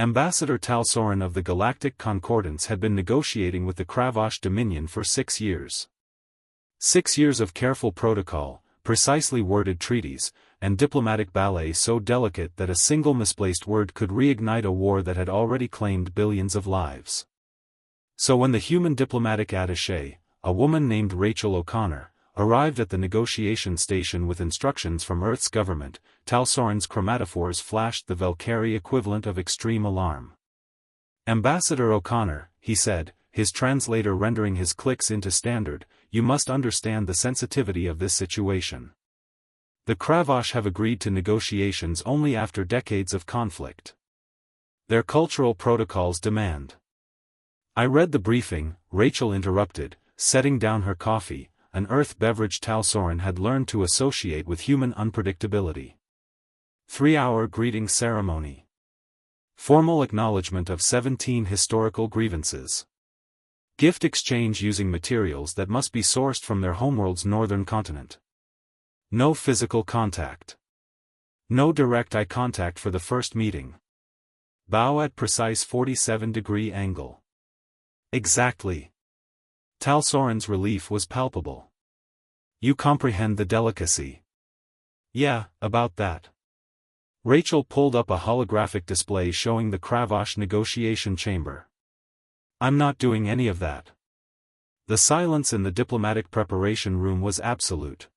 Ambassador Talsoren of the Galactic Concordance had been negotiating with the Kravash Dominion for 6 years. 6 years of careful protocol, precisely worded treaties, and diplomatic ballet so delicate that a single misplaced word could reignite a war that had already claimed billions of lives. So when the human diplomatic attaché, a woman named Rachel O'Connor, arrived at the negotiation station with instructions from Earth's government, Talsoren's chromatophores flashed the Valkyrie equivalent of extreme alarm. "Ambassador O'Connor," he said, his translator rendering his clicks into standard, "you must understand the sensitivity of this situation. The Kravash have agreed to negotiations only after decades of conflict. Their cultural protocols demand." "I read the briefing," Rachel interrupted, setting down her coffee, an Earth beverage Talsoren had learned to associate with human unpredictability. 3-hour greeting ceremony. Formal acknowledgement of 17 historical grievances. Gift exchange using materials that must be sourced from their homeworld's northern continent. No physical contact. No direct eye contact for the first meeting. Bow at precise 47-degree angle. Exactly. Talsoren's relief was palpable. "You comprehend the delicacy." "Yeah, about that." Rachel pulled up a holographic display showing the Kravash negotiation chamber. "I'm not doing any of that." The silence in the diplomatic preparation room was absolute.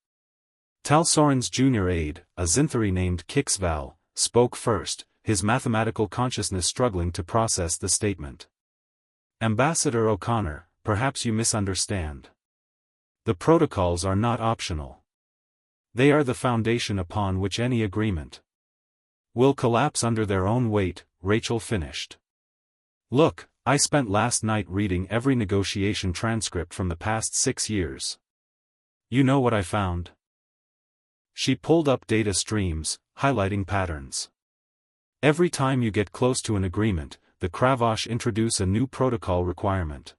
Talsoren's junior aide, a Zinthari named Kixval, spoke first, his mathematical consciousness struggling to process the statement. "Ambassador O'Connor, perhaps you misunderstand. The protocols are not optional. They are the foundation upon which any agreement will collapse under their own weight," Rachel finished. "Look, I spent last night reading every negotiation transcript from the past 6 years. You know what I found?" She pulled up data streams, highlighting patterns. "Every time you get close to an agreement, the Kravash introduce a new protocol requirement.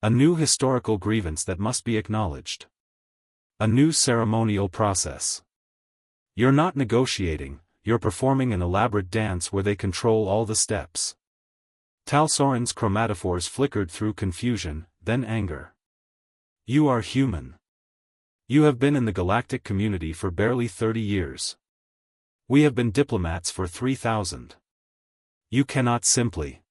A new historical grievance that must be acknowledged. A new ceremonial process. You're not negotiating, you're performing an elaborate dance where they control all the steps." Talsoren's chromatophores flickered through confusion, then anger. "You are human. You have been in the galactic community for barely 30 years. We have been diplomats for 3,000. You cannot simply."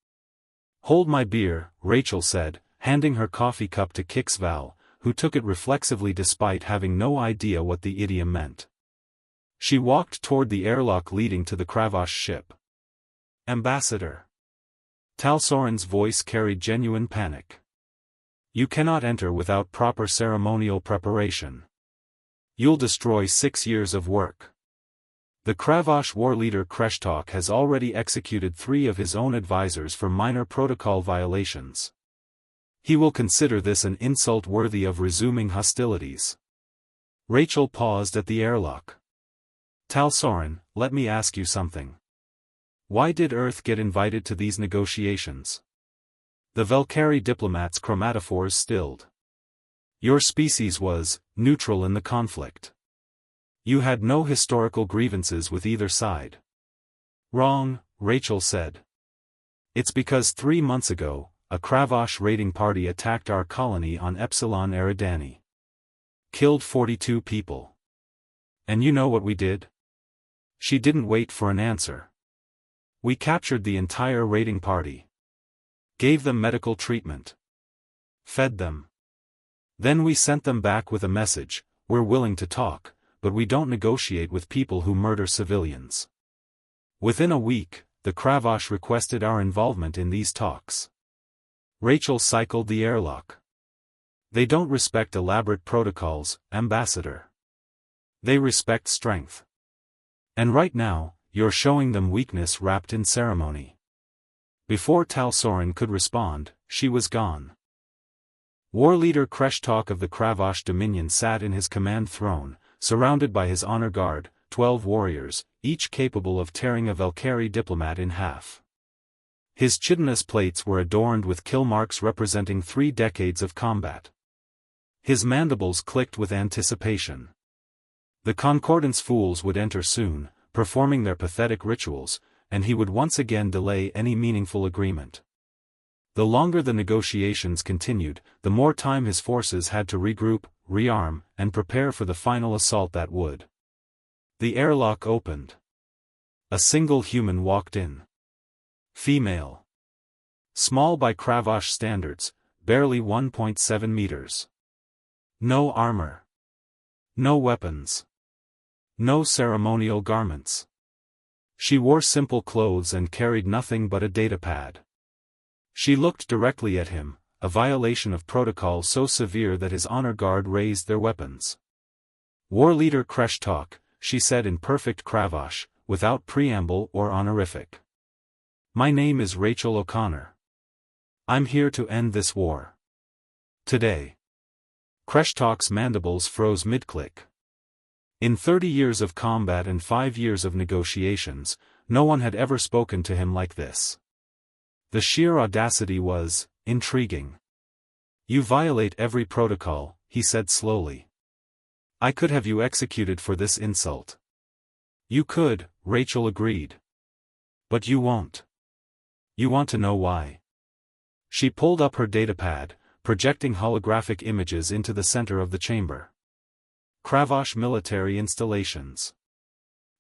"Hold my beer," Rachel said, handing her coffee cup to Kixval, who took it reflexively despite having no idea what the idiom meant. She walked toward the airlock leading to the Kravash ship. "Ambassador." Talsoren's voice carried genuine panic. "You cannot enter without proper ceremonial preparation. You'll destroy 6 years of work. The Kravash war leader Kreshtok has already executed 3 of his own advisors for minor protocol violations. He will consider this an insult worthy of resuming hostilities." Rachel paused at the airlock. "Talsoren, let me ask you something. Why did Earth get invited to these negotiations?" The Valkyrie diplomat's chromatophores stilled. "Your species was neutral in the conflict. You had no historical grievances with either side." "Wrong," Rachel said. "It's because 3 months ago, a Kravash raiding party attacked our colony on Epsilon Eridani. Killed 42 people. And you know what we did?" She didn't wait for an answer. "We captured the entire raiding party. Gave them medical treatment. Fed them. Then we sent them back with a message: we're willing to talk, but we don't negotiate with people who murder civilians. Within a week, the Kravash requested our involvement in these talks." Rachel cycled the airlock. "They don't respect elaborate protocols, Ambassador. They respect strength. And right now, you're showing them weakness wrapped in ceremony." Before Talsoren could respond, she was gone. War leader Kreshtok of the Kravash Dominion sat in his command throne, surrounded by his honor guard, 12 warriors, each capable of tearing a Valkyrie diplomat in half. His chitinous plates were adorned with kill marks representing 3 decades of combat. His mandibles clicked with anticipation. The Concordance fools would enter soon, performing their pathetic rituals, and he would once again delay any meaningful agreement. The longer the negotiations continued, the more time his forces had to regroup, rearm, and prepare for the final assault that would. The airlock opened. A single human walked in. Female. Small by Kravash standards, barely 1.7 meters. No armor. No weapons. No ceremonial garments. She wore simple clothes and carried nothing but a datapad. She looked directly at him, a violation of protocol so severe that his honor guard raised their weapons. War leader Kreshtok, she said in perfect Kravash, without preamble or honorific. My name is Rachel O'Connor. I'm here to end this war. Today. Kreshtok's mandibles froze mid-click. In 30 years of combat and 5 years of negotiations, no one had ever spoken to him like this. The sheer audacity was intriguing. You violate every protocol, he said slowly. I could have you executed for this insult. You could, Rachel agreed. But you won't. You want to know why? She pulled up her datapad, projecting holographic images into the center of the chamber. Kravash military installations.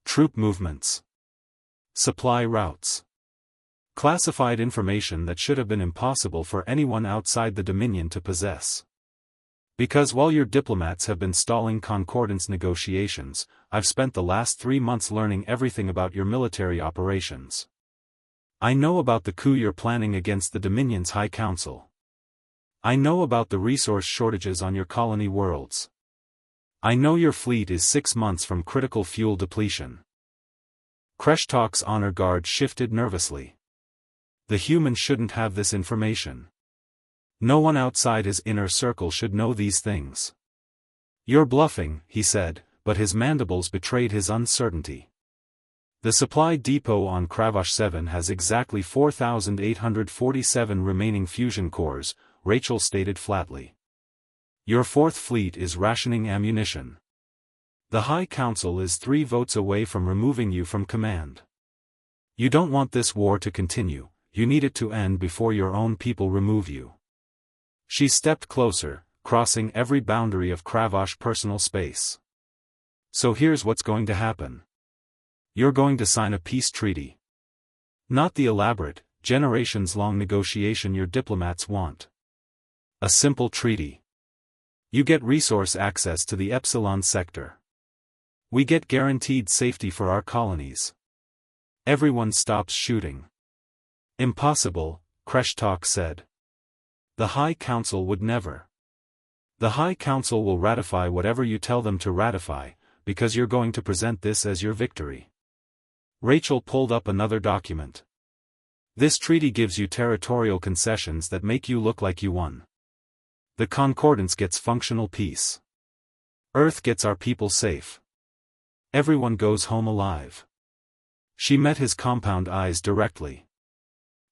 Troop movements. Supply routes. Classified information that should have been impossible for anyone outside the Dominion to possess. Because while your diplomats have been stalling concordance negotiations, I've spent the last 3 months learning everything about your military operations. I know about the coup you're planning against the Dominion's High Council. I know about the resource shortages on your colony worlds. I know your fleet is 6 months from critical fuel depletion. Kreshtok's honor guard shifted nervously. The human shouldn't have this information. No one outside his inner circle should know these things. You're bluffing, he said, but his mandibles betrayed his uncertainty. The supply depot on Kravash 7 has exactly 4,847 remaining fusion cores, Rachel stated flatly. Your 4th fleet is rationing ammunition. The High Council is 3 votes away from removing you from command. You don't want this war to continue, you need it to end before your own people remove you. She stepped closer, crossing every boundary of Kravash personal space. So here's what's going to happen. You're going to sign a peace treaty. Not the elaborate, generations-long negotiation your diplomats want. A simple treaty. You get resource access to the Epsilon sector. We get guaranteed safety for our colonies. Everyone stops shooting. Impossible, Kreshtok said. The High Council would never. The High Council will ratify whatever you tell them to ratify, because you're going to present this as your victory. Rachel pulled up another document. This treaty gives you territorial concessions that make you look like you won. The Concordance gets functional peace. Earth gets our people safe. Everyone goes home alive. She met his compound eyes directly.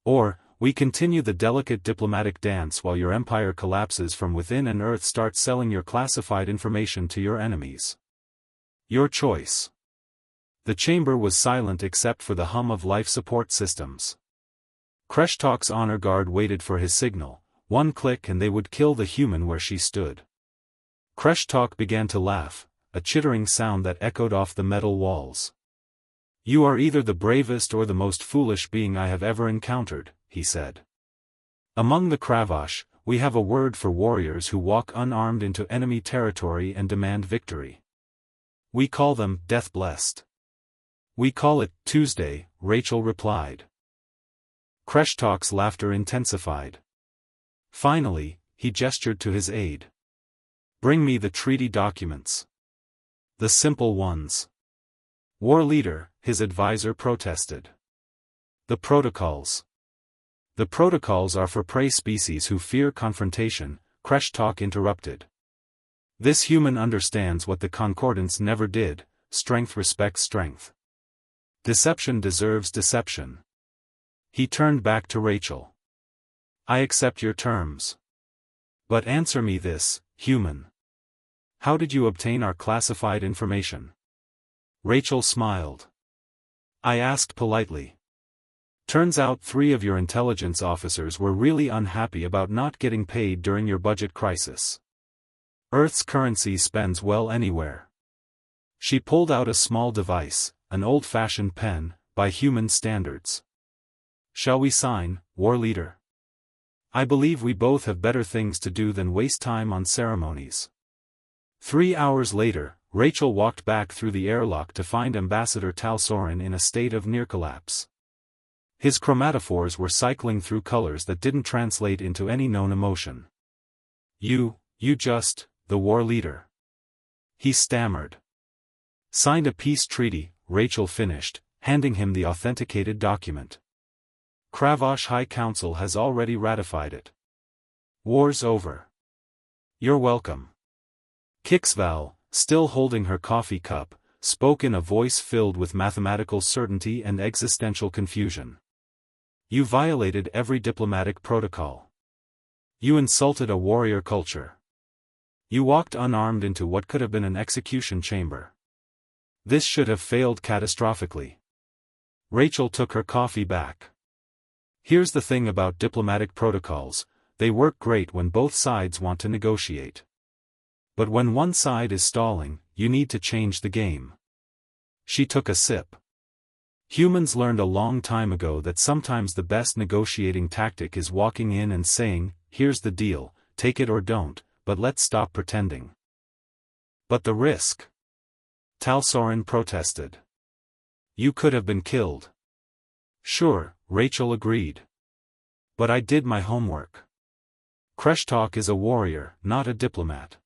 Or, we continue the delicate diplomatic dance while your empire collapses from within and Earth starts selling your classified information to your enemies. Your choice. The chamber was silent except for the hum of life support systems. Kreshtok's honor guard waited for his signal, 1 click and they would kill the human where she stood. Kreshtok began to laugh, a chittering sound that echoed off the metal walls. You are either the bravest or the most foolish being I have ever encountered, he said. Among the Kravash, we have a word for warriors who walk unarmed into enemy territory and demand victory. We call them death-blessed. We call it Tuesday, Rachel replied. Kreshtok's laughter intensified. Finally, he gestured to his aide. Bring me the treaty documents. The simple ones. War leader, his advisor protested. The protocols. The protocols are for prey species who fear confrontation, Kreshtok interrupted. This human understands what the Concordance never did, strength respects strength. Deception deserves deception. He turned back to Rachel. I accept your terms. But answer me this, human. How did you obtain our classified information? Rachel smiled. I asked politely. Turns out 3 of your intelligence officers were really unhappy about not getting paid during your budget crisis. Earth's currency spends well anywhere. She pulled out a small device, an old-fashioned pen, by human standards. Shall we sign, War Leader? I believe we both have better things to do than waste time on ceremonies. 3 hours later, Rachel walked back through the airlock to find Ambassador Talsorin in a state of near collapse. His chromatophores were cycling through colors that didn't translate into any known emotion. You just, the War Leader. He stammered. Signed a peace treaty, Rachel finished, handing him the authenticated document. Kravosh High Council has already ratified it. War's over. You're welcome. Kixval, still holding her coffee cup, spoke in a voice filled with mathematical certainty and existential confusion. You violated every diplomatic protocol. You insulted a warrior culture. You walked unarmed into what could have been an execution chamber. This should have failed catastrophically. Rachel took her coffee back. Here's the thing about diplomatic protocols, they work great when both sides want to negotiate. But when one side is stalling, you need to change the game. She took a sip. Humans learned a long time ago that sometimes the best negotiating tactic is walking in and saying, here's the deal, take it or don't, but let's stop pretending. But the risk? Talsorin protested. You could have been killed. Sure, Rachel agreed. But I did my homework. Kreshtok is a warrior, not a diplomat.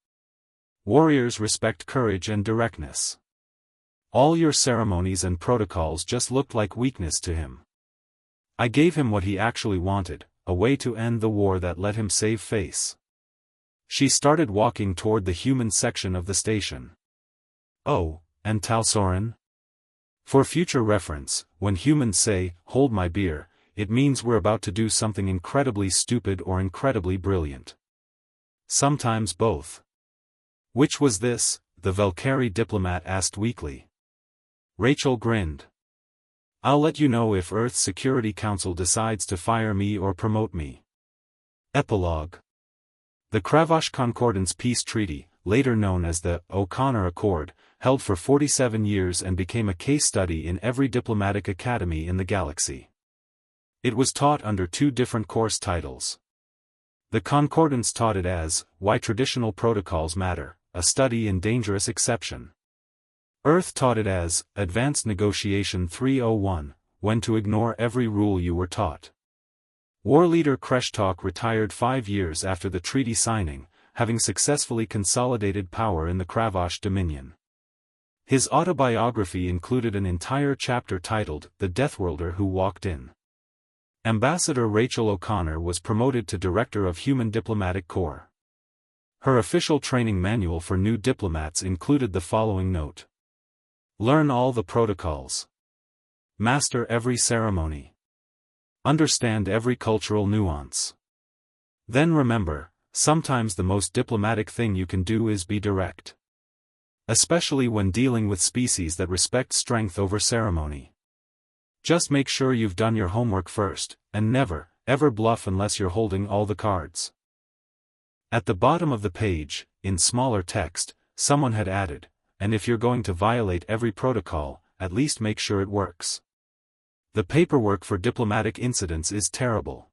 Warriors respect courage and directness. All your ceremonies and protocols just looked like weakness to him. I gave him what he actually wanted, a way to end the war that let him save face. She started walking toward the human section of the station. Oh, and Talsorin? For future reference, when humans say, hold my beer, it means we're about to do something incredibly stupid or incredibly brilliant. Sometimes both. Which was this? The Valkyrie diplomat asked weakly. Rachel grinned. I'll let you know if Earth's Security Council decides to fire me or promote me. Epilogue. The Kravosh Concordance Peace Treaty, later known as the O'Connor Accord, held for 47 years and became a case study in every diplomatic academy in the galaxy. It was taught under 2 different course titles. The Concordance taught it as, Why Traditional Protocols Matter, a study in dangerous exception. Earth taught it as, Advanced Negotiation 301, When to Ignore Every Rule You Were Taught. War Leader Kreshtok retired 5 years after the treaty signing, having successfully consolidated power in the Kravosh Dominion. His autobiography included an entire chapter titled, The Deathworlder Who Walked In. Ambassador Rachel O'Connor was promoted to Director of Human Diplomatic Corps. Her official training manual for new diplomats included the following note. Learn all the protocols. Master every ceremony. Understand every cultural nuance. Then remember, sometimes the most diplomatic thing you can do is be direct. Especially when dealing with species that respect strength over ceremony. Just make sure you've done your homework first, and never, ever bluff unless you're holding all the cards. At the bottom of the page, in smaller text, someone had added, and if you're going to violate every protocol, at least make sure it works. The paperwork for diplomatic incidents is terrible.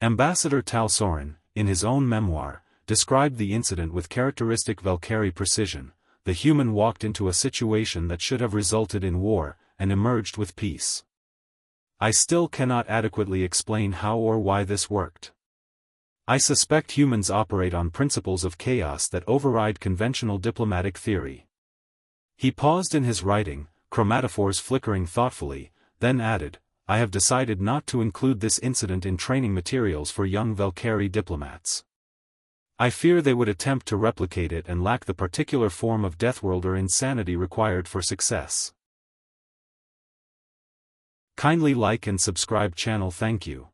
Ambassador Talsorin, in his own memoir, described the incident with characteristic Valkyrie precision. The human walked into a situation that should have resulted in war, and emerged with peace. I still cannot adequately explain how or why this worked. I suspect humans operate on principles of chaos that override conventional diplomatic theory. He paused in his writing, chromatophores flickering thoughtfully, then added, I have decided not to include this incident in training materials for young Valkyrie diplomats. I fear they would attempt to replicate it and lack the particular form of Deathworlder insanity required for success. Kindly like and subscribe channel. Thank you.